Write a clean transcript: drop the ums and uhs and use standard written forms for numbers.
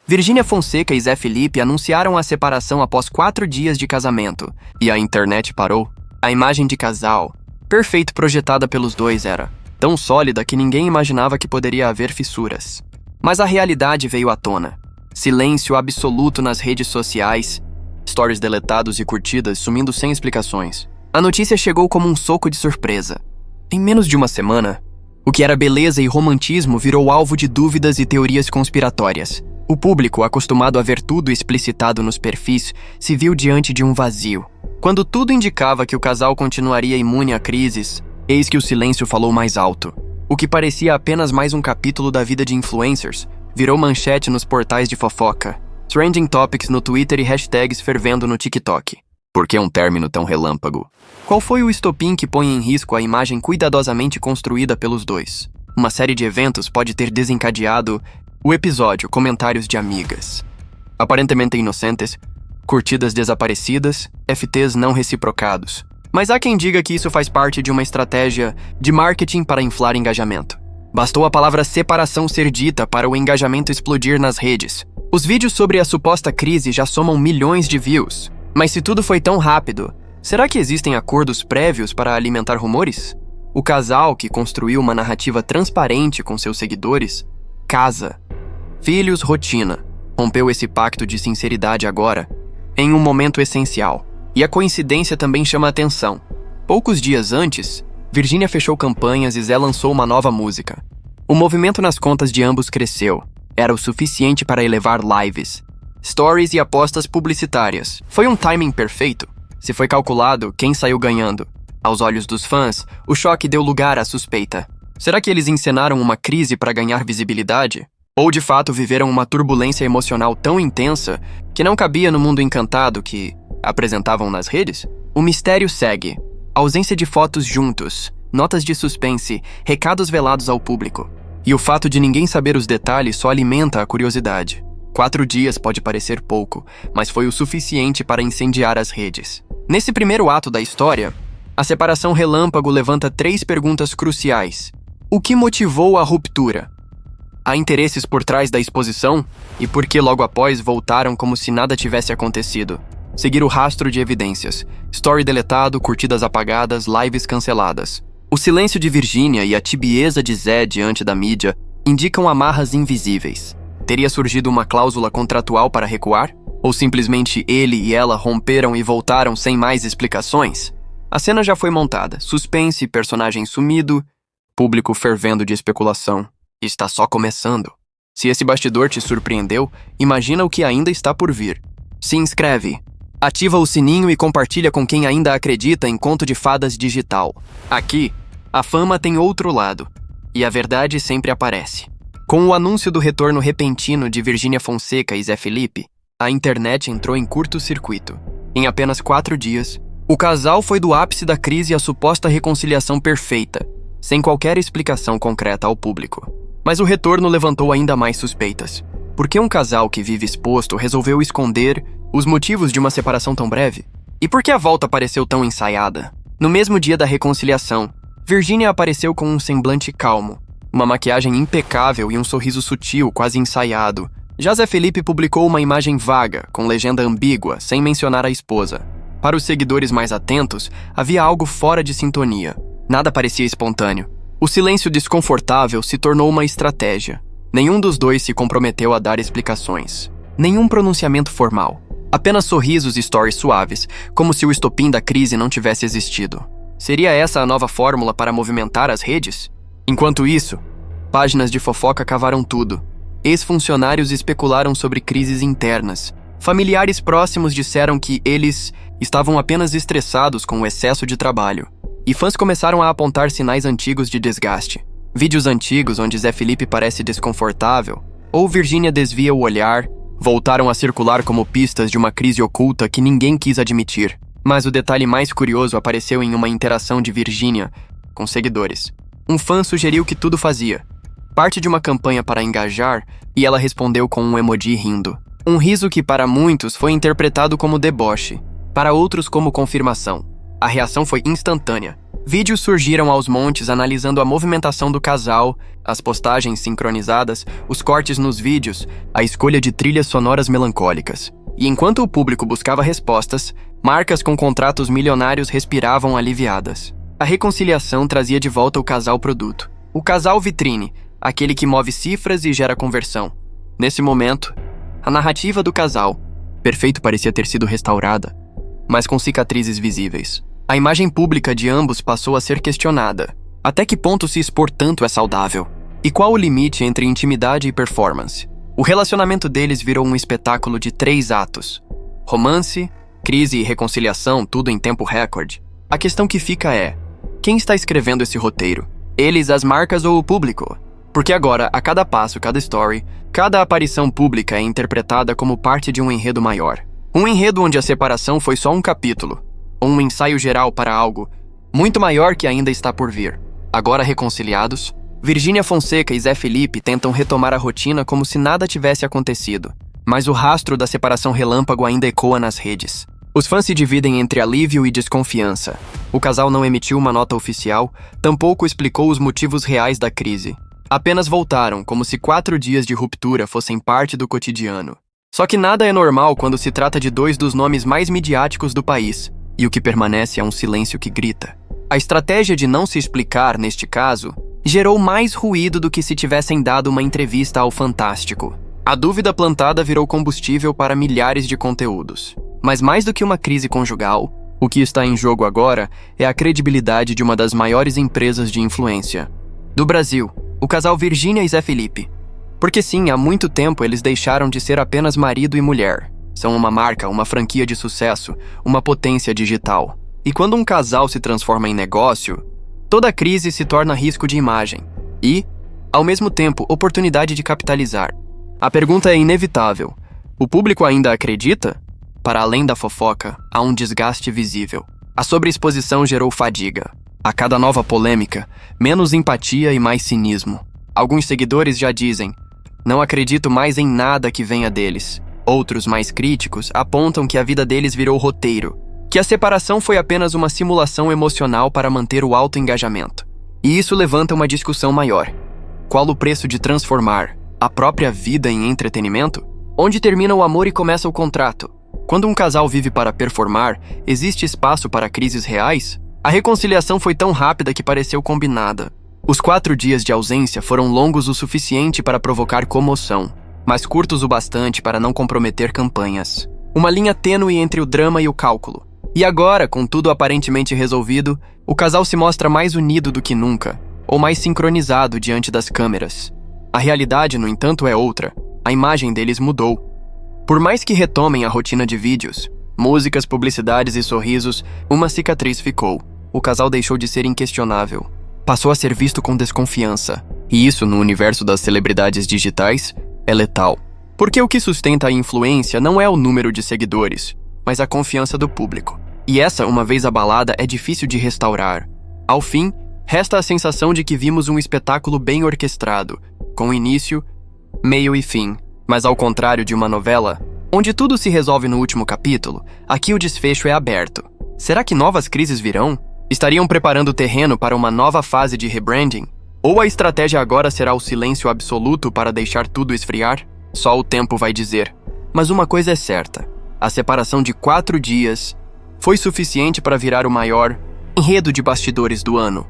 Virgínia Fonseca e Zé Felipe anunciaram a separação após 4 dias de casamento, e a internet parou. A imagem de casal, perfeito projetada pelos dois, era tão sólida que ninguém imaginava que poderia haver fissuras. Mas a realidade veio à tona. Silêncio absoluto nas redes sociais, stories deletados e curtidas sumindo sem explicações. A notícia chegou como um soco de surpresa. Em menos de uma semana, o que era beleza e romantismo virou alvo de dúvidas e teorias conspiratórias. O público, acostumado a ver tudo explicitado nos perfis, se viu diante de um vazio. Quando tudo indicava que o casal continuaria imune a crises, eis que o silêncio falou mais alto. O que parecia apenas mais um capítulo da vida de influencers, virou manchete nos portais de fofoca, trending topics no Twitter e hashtags fervendo no TikTok. Por que um término tão relâmpago? Qual foi o estopim que põe em risco a imagem cuidadosamente construída pelos dois? Uma série de eventos pode ter desencadeado o episódio, comentários de amigas aparentemente inocentes, curtidas desaparecidas, FTs não reciprocados. Mas há quem diga que isso faz parte de uma estratégia de marketing para inflar engajamento. Bastou a palavra separação ser dita para o engajamento explodir nas redes. Os vídeos sobre a suposta crise já somam milhões de views. Mas se tudo foi tão rápido, será que existem acordos prévios para alimentar rumores? O casal, que construiu uma narrativa transparente com seus seguidores, casa, filhos, rotina, rompeu esse pacto de sinceridade agora, em um momento essencial. E a coincidência também chama a atenção. Poucos dias antes, Virgínia fechou campanhas e Zé lançou uma nova música. O movimento nas contas de ambos cresceu. Era o suficiente para elevar lives, stories e apostas publicitárias. Foi um timing perfeito. Se foi calculado, quem saiu ganhando? Aos olhos dos fãs, o choque deu lugar à suspeita. Será que eles encenaram uma crise para ganhar visibilidade? Ou de fato viveram uma turbulência emocional tão intensa que não cabia no mundo encantado que apresentavam nas redes? O mistério segue. Ausência de fotos juntos, notas de suspense, recados velados ao público. E o fato de ninguém saber os detalhes só alimenta a curiosidade. 4 dias pode parecer pouco, mas foi o suficiente para incendiar as redes. Nesse primeiro ato da história, a separação relâmpago levanta 3 perguntas cruciais. O que motivou a ruptura? Há interesses por trás da exposição? E por que logo após voltaram como se nada tivesse acontecido? Seguir o rastro de evidências. Story deletado, curtidas apagadas, lives canceladas. O silêncio de Virgínia e a tibieza de Zé diante da mídia indicam amarras invisíveis. Teria surgido uma cláusula contratual para recuar? Ou simplesmente ele e ela romperam e voltaram sem mais explicações? A cena já foi montada. Suspense, personagem sumido, público fervendo de especulação. Está só começando. Se esse bastidor te surpreendeu, imagina o que ainda está por vir. Se inscreve, ativa o sininho e compartilha com quem ainda acredita em conto de fadas digital. Aqui, a fama tem outro lado, e a verdade sempre aparece. Com o anúncio do retorno repentino de Virgínia Fonseca e Zé Felipe, a internet entrou em curto-circuito. Em apenas 4 dias, o casal foi do ápice da crise à suposta reconciliação perfeita, sem qualquer explicação concreta ao público. Mas o retorno levantou ainda mais suspeitas. Por que um casal que vive exposto resolveu esconder os motivos de uma separação tão breve? E por que a volta pareceu tão ensaiada? No mesmo dia da reconciliação, Virgínia apareceu com um semblante calmo, uma maquiagem impecável e um sorriso sutil, quase ensaiado. Já Zé Felipe publicou uma imagem vaga, com legenda ambígua, sem mencionar a esposa. Para os seguidores mais atentos, havia algo fora de sintonia. Nada parecia espontâneo. O silêncio desconfortável se tornou uma estratégia. Nenhum dos dois se comprometeu a dar explicações. Nenhum pronunciamento formal. Apenas sorrisos e stories suaves, como se o estopim da crise não tivesse existido. Seria essa a nova fórmula para movimentar as redes? Enquanto isso, páginas de fofoca cavaram tudo. Ex-funcionários especularam sobre crises internas. Familiares próximos disseram que eles estavam apenas estressados com o excesso de trabalho. E fãs começaram a apontar sinais antigos de desgaste. Vídeos antigos onde Zé Felipe parece desconfortável, ou Virgínia desvia o olhar, voltaram a circular como pistas de uma crise oculta que ninguém quis admitir. Mas o detalhe mais curioso apareceu em uma interação de Virgínia com seguidores. Um fã sugeriu que tudo fazia parte de uma campanha para engajar, e ela respondeu com um emoji rindo. Um riso que para muitos foi interpretado como deboche, para outros como confirmação. A reação foi instantânea. Vídeos surgiram aos montes analisando a movimentação do casal, as postagens sincronizadas, os cortes nos vídeos, a escolha de trilhas sonoras melancólicas. E enquanto o público buscava respostas, marcas com contratos milionários respiravam aliviadas. A reconciliação trazia de volta o casal produto. O casal vitrine, aquele que move cifras e gera conversão. Nesse momento, a narrativa do casal, perfeito, parecia ter sido restaurada, mas com cicatrizes visíveis. A imagem pública de ambos passou a ser questionada. Até que ponto se expor tanto é saudável? E qual o limite entre intimidade e performance? O relacionamento deles virou um espetáculo de 3 atos. Romance, crise e reconciliação, tudo em tempo recorde. A questão que fica é: quem está escrevendo esse roteiro? Eles, as marcas ou o público? Porque agora, a cada passo, cada story, cada aparição pública é interpretada como parte de um enredo maior. Um enredo onde a separação foi só um capítulo. Um ensaio geral para algo muito maior que ainda está por vir. Agora reconciliados, Virgínia Fonseca e Zé Felipe tentam retomar a rotina como se nada tivesse acontecido. Mas o rastro da separação relâmpago ainda ecoa nas redes. Os fãs se dividem entre alívio e desconfiança. O casal não emitiu uma nota oficial, tampouco explicou os motivos reais da crise. Apenas voltaram, como se 4 dias de ruptura fossem parte do cotidiano. Só que nada é normal quando se trata de 2 dos nomes mais midiáticos do país. E o que permanece é um silêncio que grita. A estratégia de não se explicar, neste caso, gerou mais ruído do que se tivessem dado uma entrevista ao Fantástico. A dúvida plantada virou combustível para milhares de conteúdos. Mas mais do que uma crise conjugal, o que está em jogo agora é a credibilidade de uma das maiores empresas de influência do Brasil, o casal Virgínia e Zé Felipe. Porque sim, há muito tempo eles deixaram de ser apenas marido e mulher. São uma marca, uma franquia de sucesso, uma potência digital. E quando um casal se transforma em negócio, toda crise se torna risco de imagem e, ao mesmo tempo, oportunidade de capitalizar. A pergunta é inevitável. O público ainda acredita? Para além da fofoca, há um desgaste visível. A sobreexposição gerou fadiga. A cada nova polêmica, menos empatia e mais cinismo. Alguns seguidores já dizem: não acredito mais em nada que venha deles. Outros, mais críticos, apontam que a vida deles virou roteiro, que a separação foi apenas uma simulação emocional para manter o alto engajamento. E isso levanta uma discussão maior. Qual o preço de transformar a própria vida em entretenimento? Onde termina o amor e começa o contrato? Quando um casal vive para performar, existe espaço para crises reais? A reconciliação foi tão rápida que pareceu combinada. Os 4 dias de ausência foram longos o suficiente para provocar comoção, mas curtos o bastante para não comprometer campanhas. Uma linha tênue entre o drama e o cálculo. E agora, com tudo aparentemente resolvido, o casal se mostra mais unido do que nunca, ou mais sincronizado diante das câmeras. A realidade, no entanto, é outra. A imagem deles mudou. Por mais que retomem a rotina de vídeos, músicas, publicidades e sorrisos, uma cicatriz ficou. O casal deixou de ser inquestionável. Passou a ser visto com desconfiança. E isso, no universo das celebridades digitais, é letal. Porque o que sustenta a influência não é o número de seguidores, mas a confiança do público. E essa, uma vez abalada, é difícil de restaurar. Ao fim, resta a sensação de que vimos um espetáculo bem orquestrado, com início, meio e fim. Mas ao contrário de uma novela, onde tudo se resolve no último capítulo, aqui o desfecho é aberto. Será que novas crises virão? Estariam preparando o terreno para uma nova fase de rebranding? Ou a estratégia agora será o silêncio absoluto para deixar tudo esfriar? Só o tempo vai dizer. Mas uma coisa é certa: a separação de 4 dias foi suficiente para virar o maior enredo de bastidores do ano.